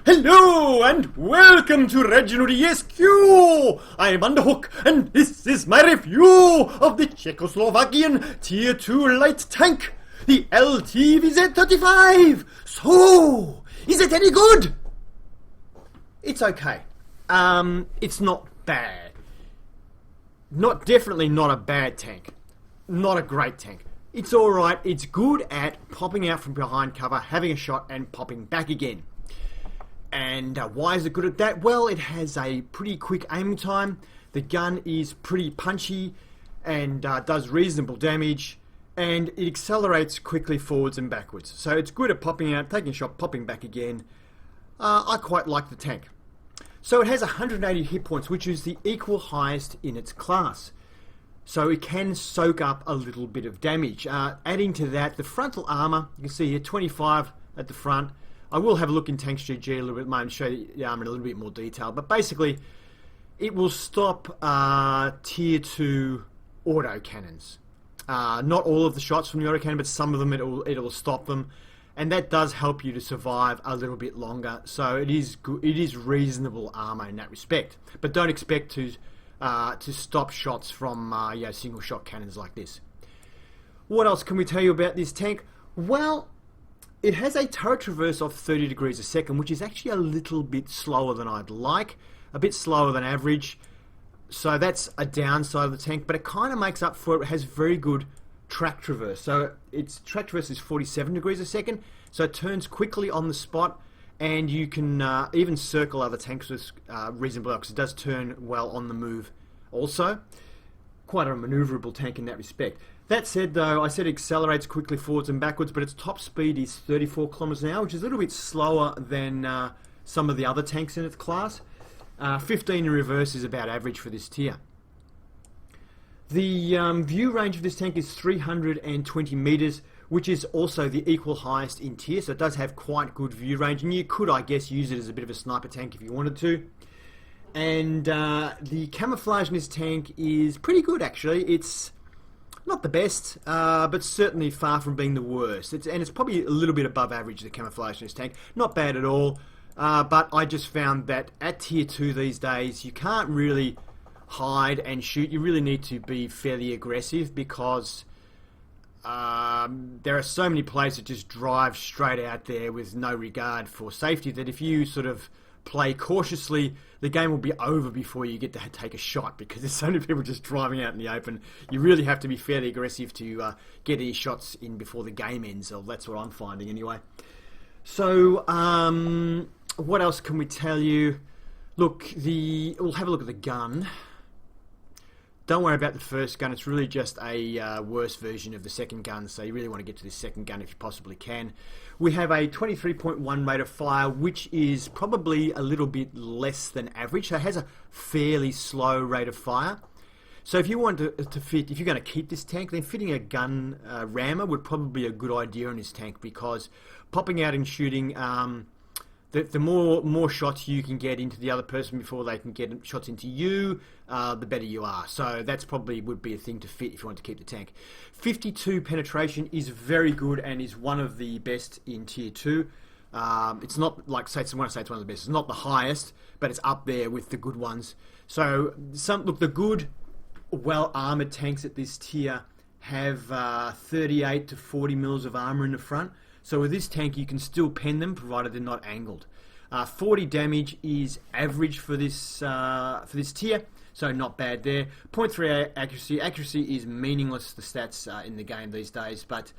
Hello and welcome to Reginaldesq. I am Underhook and this is my review of the Czechoslovakian Tier 2 light tank, the LTVZ-35. So, is it any good? It's okay. It's not bad. Definitely not a bad tank. Not a great tank. It's alright. It's good at popping out from behind cover, having a shot and popping back again. And why is it good at that? Well, it has a pretty quick aiming time. The gun is pretty punchy and does reasonable damage. And it accelerates quickly forwards and backwards. So it's good at popping out, taking a shot, popping back again. I quite like the tank. So it has 180 hit points, which is the equal highest in its class. So it can soak up a little bit of damage. Adding to that, the frontal armour, you can see here 25 at the front. I will have a look in Tanks GG a little bit more and show you the armour in a little bit more detail. But basically, it will stop Tier 2 autocannons. Not all of the shots from the autocannon, but some of them it'll stop them. And that does help you to survive a little bit longer. So it is good, it is reasonable armour in that respect. But don't expect to stop shots from single shot cannons like this. What else can we tell you about this tank? Well, it has a turret traverse of 30 degrees a second, which is actually a little bit slower than I'd like. A bit slower than average. So that's a downside of the tank, but it kind of makes up for it. It has very good track traverse. So its track traverse is 47 degrees a second, so it turns quickly on the spot, and you can even circle other tanks with reasonable well, because it does turn well on the move also. Quite a manoeuvrable tank in that respect. That said, though, I said it accelerates quickly forwards and backwards, but its top speed is 34 kilometers an hour, which is a little bit slower than some of the other tanks in its class. 15 in reverse is about average for this tier. The view range of this tank is 320 meters, which is also the equal highest in tier, so it does have quite good view range, and you could, I guess, use it as a bit of a sniper tank if you wanted to. And the camouflage in this tank is pretty good, actually. It's not the best, but certainly far from being the worst. It's probably a little bit above average, the camouflage in this tank. Not bad at all, but I just found that at Tier 2 these days, you can't really hide and shoot. You really need to be fairly aggressive because there are so many players that just drive straight out there with no regard for safety that if you sort of play cautiously, the game will be over before you get to take a shot because there's so many people just driving out in the open. You really have to be fairly aggressive to get any shots in before the game ends, or that's what I'm finding anyway. So, what else can we tell you? Look, we'll have a look at the gun. Don't worry about the first gun, it's really just a worse version of the second gun, so you really want to get to this second gun if you possibly can. We have a 23.1 rate of fire, which is probably a little bit less than average, so it has a fairly slow rate of fire. So if you want to fit, if you're going to keep this tank, then fitting a gun rammer would probably be a good idea in this tank, because popping out and shooting, the more shots you can get into the other person before they can get shots into you, the better you are. So that's probably would be a thing to fit if you want to keep the tank. 52 penetration is very good and is one of the best in Tier 2. It's not like, when I say it's one of the best, it's not the highest, but it's up there with the good ones. So look, the good, well-armoured tanks at this tier have 38 to 40 mils of armour in the front. So with this tank you can still pen them provided they're not angled. 40 damage is average for this tier, so not bad there. 0.3 accuracy. Accuracy is meaningless, the stats in the game these days, but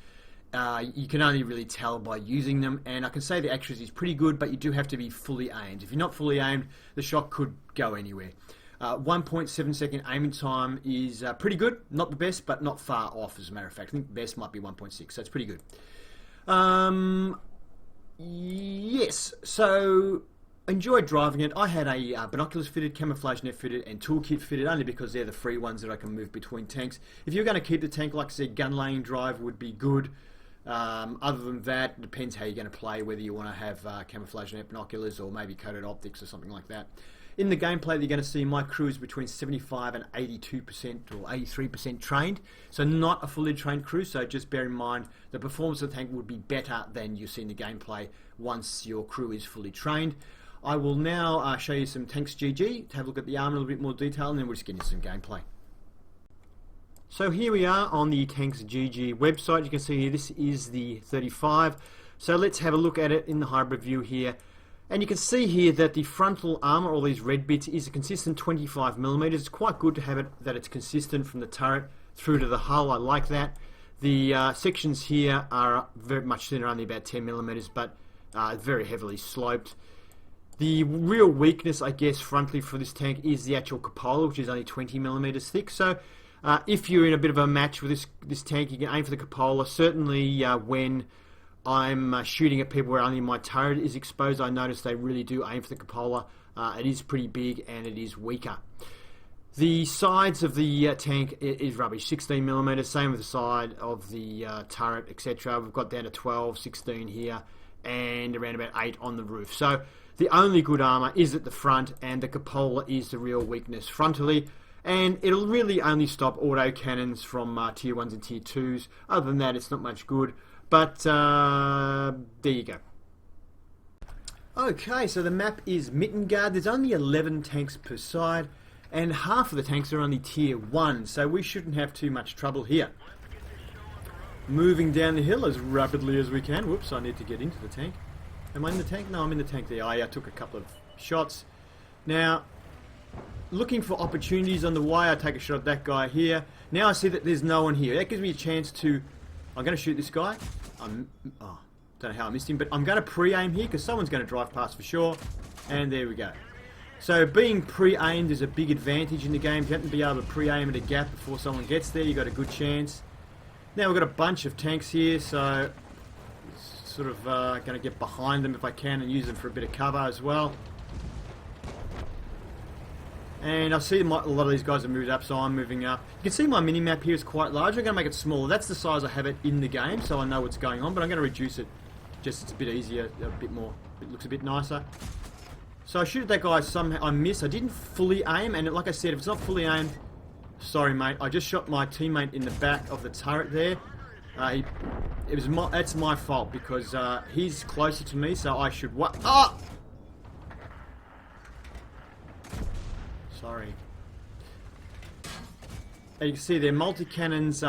you can only really tell by using them, and I can say the accuracy is pretty good, but you do have to be fully aimed. If you're not fully aimed, the shot could go anywhere. 1.7 second aiming time is pretty good. Not the best, but not far off, as a matter of fact. I think the best might be 1.6, so it's pretty good. Yes, so enjoyed driving it. I had a binoculars fitted, camouflage net fitted, and toolkit fitted, only because they're the free ones that I can move between tanks. If you're going to keep the tank, like I said, gun laying drive would be good. Other than that, it depends how you're going to play, whether you want to have camouflage net binoculars or maybe coated optics or something like that. In the gameplay that you're going to see, my crew is between 75 and 82% or 83% trained. So not a fully trained crew, so just bear in mind the performance of the tank would be better than you see in the gameplay once your crew is fully trained. I will now show you some tanks GG, to have a look at the armor in a little bit more detail, and then we'll just get into some gameplay. So here we are on the Tanks GG website. You can see here this is the 35. So let's have a look at it in the hybrid view here. And you can see here that the frontal armour, all these red bits, is a consistent 25mm. It's quite good to have it that it's consistent from the turret through to the hull. I like that. The sections here are very much thinner, only about 10mm, but very heavily sloped. The real weakness, I guess, frontally for this tank is the actual cupola, which is only 20mm thick. So if you're in a bit of a match with this tank, you can aim for the cupola. Certainly when I'm shooting at people where only my turret is exposed, I notice they really do aim for the cupola. It is pretty big and it is weaker. The sides of the tank is rubbish, 16mm, same with the side of the turret, etc. We've got down to 12, 16 here, and around about 8 on the roof. So the only good armour is at the front, and the cupola is the real weakness frontally. And it'll really only stop auto cannons from tier 1s and tier 2s. Other than that, it's not much good. But there you go. Okay, so the map is Mittengard. There's only 11 tanks per side, and half of the tanks are only tier 1, so we shouldn't have too much trouble here. Moving down the hill as rapidly as we can. Whoops, I need to get into the tank. Am I in the tank? No, I'm in the tank there. I took a couple of shots. Now, looking for opportunities on the way, I take a shot at that guy here. Now I see that there's no one here. That gives me a chance to... I'm going to shoot this guy. Don't know how I missed him, but I'm going to pre-aim here because someone's going to drive past for sure. And there we go. So being pre-aimed is a big advantage in the game. If you happen to be able to pre-aim at a gap before someone gets there, you've got a good chance. Now we've got a bunch of tanks here, so sort of going to get behind them if I can and use them for a bit of cover as well. And I see a lot of these guys have moved up, so I'm moving up. You can see my mini-map here is quite large. I'm going to make it smaller. That's the size I have it in the game, so I know what's going on, but I'm going to reduce it. Just it's a bit easier, a bit more. It looks a bit nicer. So I shoot at that guy, somehow I miss. I didn't fully aim, and like I said, if it's not fully aimed, sorry mate, I just shot my teammate in the back of the turret there. That's my fault, because he's closer to me, so I should... Ah! Sorry. And you can see their multi-cannons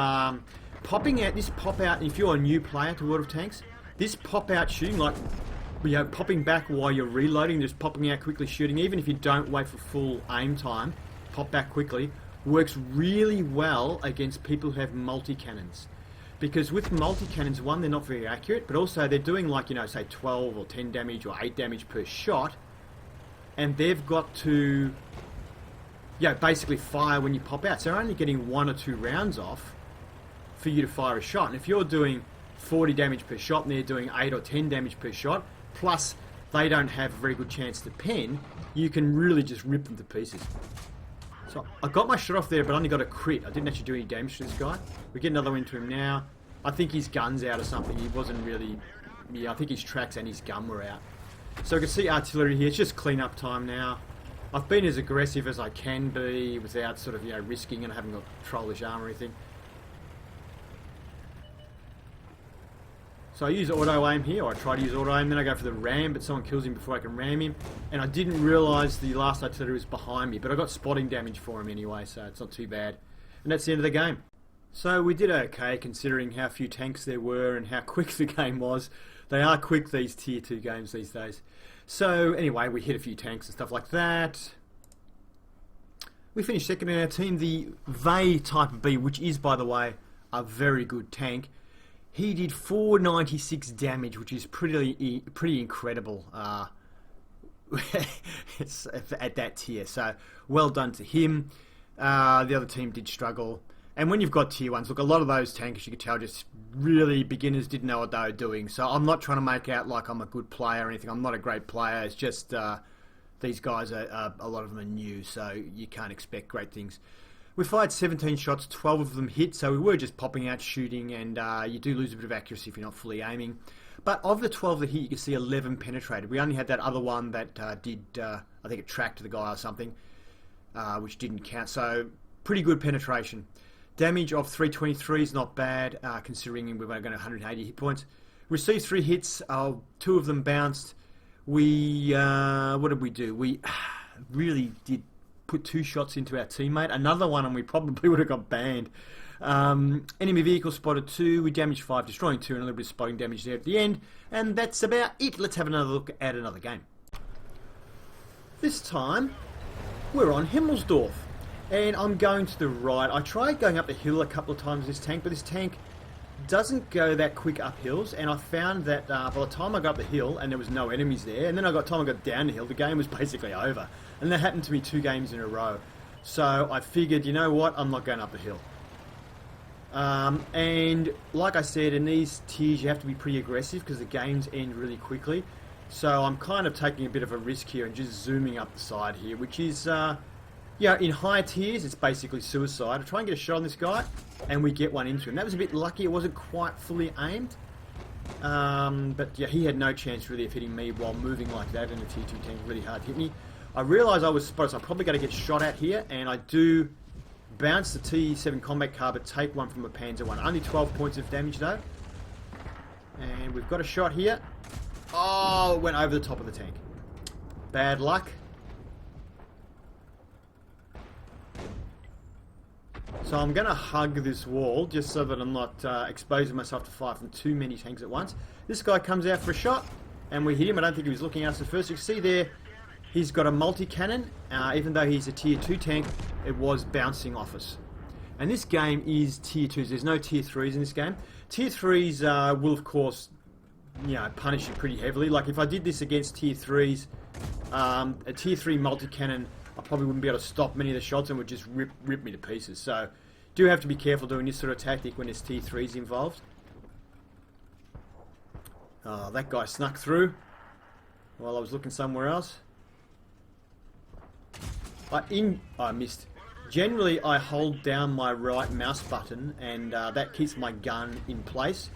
popping out. This pop out, if you're a new player to World of Tanks, this pop out shooting, like, you know, popping back while you're reloading, just popping out quickly shooting, even if you don't wait for full aim time, pop back quickly, works really well against people who have multi-cannons. Because with multi-cannons, one, they're not very accurate, but also they're doing, like, you know, say 12 or 10 damage or 8 damage per shot, and they've got to... yeah, basically fire when you pop out. So they're only getting 1 or 2 rounds off for you to fire a shot. And if you're doing 40 damage per shot and they're doing 8 or 10 damage per shot, plus they don't have a very good chance to pen, you can really just rip them to pieces. So I got my shot off there, but I only got a crit. I didn't actually do any damage to this guy. We get another one into him now. I think his gun's out or something. He wasn't really... yeah, I think his tracks and his gun were out. So we can see artillery here. It's just clean up time now. I've been as aggressive as I can be without sort of, you know, risking, and I haven't got trollish armor or anything. So I use auto aim here, or I try to use auto aim, then I go for the ram, but someone kills him before I can ram him. And I didn't realise the last artillery was behind me, but I got spotting damage for him anyway, so it's not too bad. And that's the end of the game. So we did okay considering how few tanks there were and how quick the game was. They are quick, these tier 2 games these days. So anyway, we hit a few tanks and stuff like that. We finished second in our team. The Vey Type B, which is, by the way, a very good tank. He did 496 damage, which is pretty incredible it's at that tier. So well done to him. The other team did struggle. And when you've got tier 1s, look, a lot of those tankers, you could tell, just really beginners didn't know what they were doing. So I'm not trying to make out like I'm a good player or anything. I'm not a great player. It's just these guys, a lot of them are new, so you can't expect great things. We fired 17 shots, 12 of them hit, so we were just popping out shooting, and you do lose a bit of accuracy if you're not fully aiming. But of the 12 that hit, you can see 11 penetrated. We only had that other one that did, I think it tracked the guy or something, which didn't count. So pretty good penetration. Damage of 323 is not bad, considering we've only got 180 hit points. Received 3 hits, 2 of them bounced. We, what did we do? We really did put 2 shots into our teammate. Another one and we probably would have got banned. Enemy vehicle spotted 2. We damaged 5, destroying 2, and a little bit of spotting damage there at the end. And that's about it. Let's have another look at another game. This time, we're on Himmelsdorf. And I'm going to the right. I tried going up the hill a couple of times with this tank, but this tank doesn't go that quick up hills, and I found that by the time I got up the hill and there was no enemies there, and then time I got down the hill, the game was basically over. And that happened to me 2 games in a row. So I figured, you know what, I'm not going up the hill. And like I said, in these tiers you have to be pretty aggressive because the games end really quickly. So I'm kind of taking a bit of a risk here and just zooming up the side here, which is, yeah, in higher tiers it's basically suicide. I try and get a shot on this guy, and we get one into him. That was a bit lucky, it wasn't quite fully aimed. But yeah, he had no chance really of hitting me while moving like that in a tier 2 tank. Really hard to hit me. I realised I was spotted, so I'm probably going to get shot at here, and I do bounce the T7 combat car, but take one from a Panzer 1. Only 12 points of damage though. And we've got a shot here. Oh, it went over the top of the tank. Bad luck. So I'm going to hug this wall just so that I'm not exposing myself to fire from too many tanks at once. This guy comes out for a shot, and we hit him. I don't think he was looking at us at first. You can see there, he's got a multi-cannon. Even though he's a tier 2 tank, it was bouncing off us. And this game is tier 2s. There's no tier 3s in this game. Tier 3s will, of course, you know, punish you pretty heavily. Like if I did this against tier 3s, a tier 3 multi-cannon, I probably wouldn't be able to stop many of the shots and would just rip me to pieces. So do have to be careful doing this sort of tactic when there's tier 3s involved. Oh, that guy snuck through while I was looking somewhere else. I missed. Generally, I hold down my right mouse button, and that keeps my gun in place.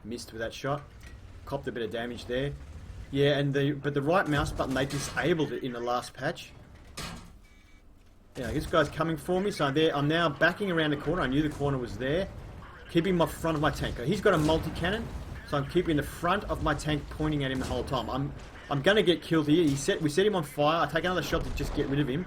Missed with that shot. Copped a bit of damage there. Yeah, but the right mouse button, they disabled it in the last patch. Yeah, this guy's coming for me, so I'm now backing around the corner. I knew the corner was there. Keeping my front of my tank. He's got a multi-cannon, so I'm keeping the front of my tank pointing at him the whole time. I'm going to get killed here. We set him on fire. I take another shot to just get rid of him.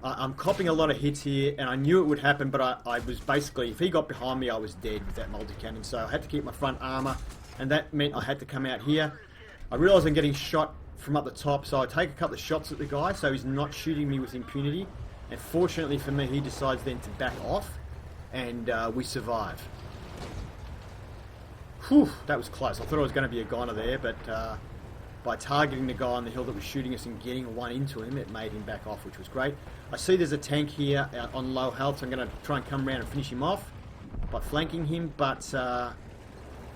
I'm copping a lot of hits here, and I knew it would happen, but I was basically, if he got behind me, I was dead with that multi-cannon. So I had to keep my front armor, and that meant I had to come out here. I realised I'm getting shot from up the top, so I take a couple of shots at the guy, so he's not shooting me with impunity. And fortunately for me, he decides then to back off, and we survive. Whew, that was close. I thought I was going to be a goner there, but by targeting the guy on the hill that was shooting us and getting one into him, it made him back off, which was great. I see there's a tank here on low health, so I'm going to try and come around and finish him off by flanking him, but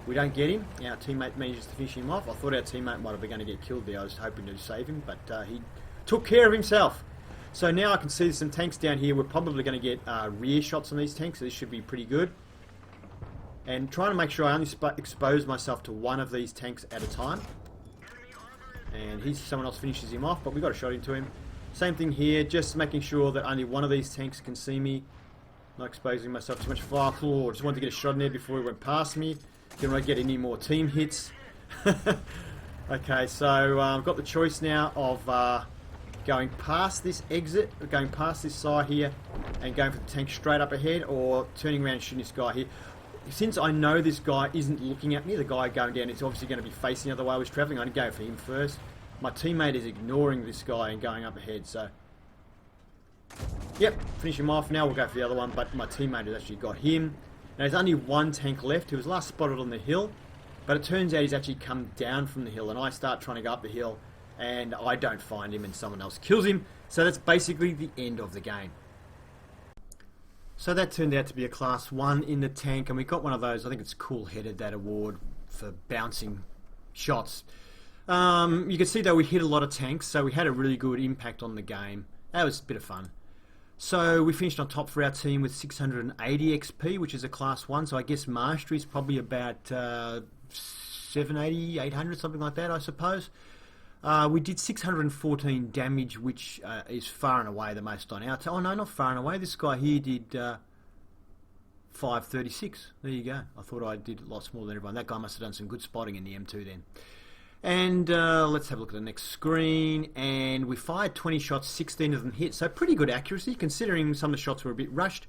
we don't get him. Our teammate manages to finish him off. I thought our teammate might have been going to get killed there. I was hoping to save him, but he took care of himself. So now I can see there's some tanks down here. We're probably going to get rear shots on these tanks, so this should be pretty good. And trying to make sure I only expose myself to one of these tanks at a time. And someone else finishes him off, but we got a shot into him. Same thing here, just making sure that only one of these tanks can see me. Not exposing myself too much fire. Oh, just wanted to get a shot in there before he went past me. Didn't want to get any more team hits. Okay, so I've got the choice now of going past this exit, going past this side here, and going for the tank straight up ahead, or turning around and shooting this guy here. Since I know this guy isn't looking at me, the guy going down is obviously going to be facing the other way I was travelling. I'm going to go for him first. My teammate is ignoring this guy and going up ahead, so... Yep, finish him off. Now we'll go for the other one, but my teammate has actually got him. Now there's only one tank left who was last spotted on the hill, but it turns out he's actually come down from the hill, and I start trying to go up the hill, and I don't find him, and someone else kills him. So that's basically the end of the game. So that turned out to be a class 1 in the tank, and we got one of those, I think it's cool-headed, that award for bouncing shots. You can see though we hit a lot of tanks, so we had a really good impact on the game. That was a bit of fun. So we finished on top for our team with 680 XP, which is a class 1, so I guess mastery is probably about 780, 800, something like that, I suppose. We did 614 damage, which is far and away the most on our team. Oh no, not far and away. This guy here did 536. There you go. I thought I did lots more than everyone. That guy must have done some good spotting in the M2 then. And let's have a look at the next screen. And we fired 20 shots, 16 of them hit. So pretty good accuracy, considering some of the shots were a bit rushed.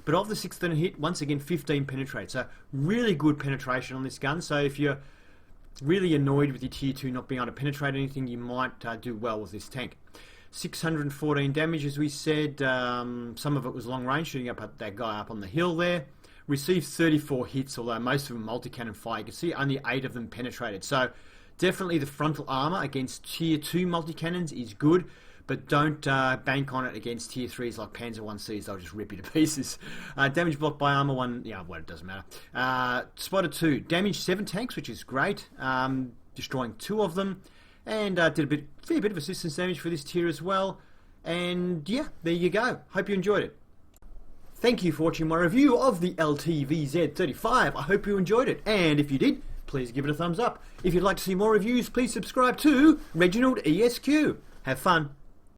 But of the 16 hit, once again, 15 penetrate. So really good penetration on this gun. So if you're really annoyed with your tier 2 not being able to penetrate anything, you might do well with this tank. 614 damage, as we said. Some of it was long range, shooting up at that guy up on the hill there. Received 34 hits, although most of them multi-cannon fire. You can see only 8 of them penetrated. So definitely the frontal armor against tier 2 multi-cannons is good, but don't bank on it against tier 3s like Panzer 1Cs. They'll just rip you to pieces. Damage blocked by armor 1, yeah, well, it doesn't matter. Spotted 2, damaged 7 tanks, which is great, destroying 2 of them, and did a fair bit of assistance damage for this tier as well. And yeah, there you go. Hope you enjoyed it. Thank you for watching my review of the LTVZ35. I hope you enjoyed it, and if you did, please give it a thumbs up. If you'd like to see more reviews, please subscribe to Reginaldesq. Have fun.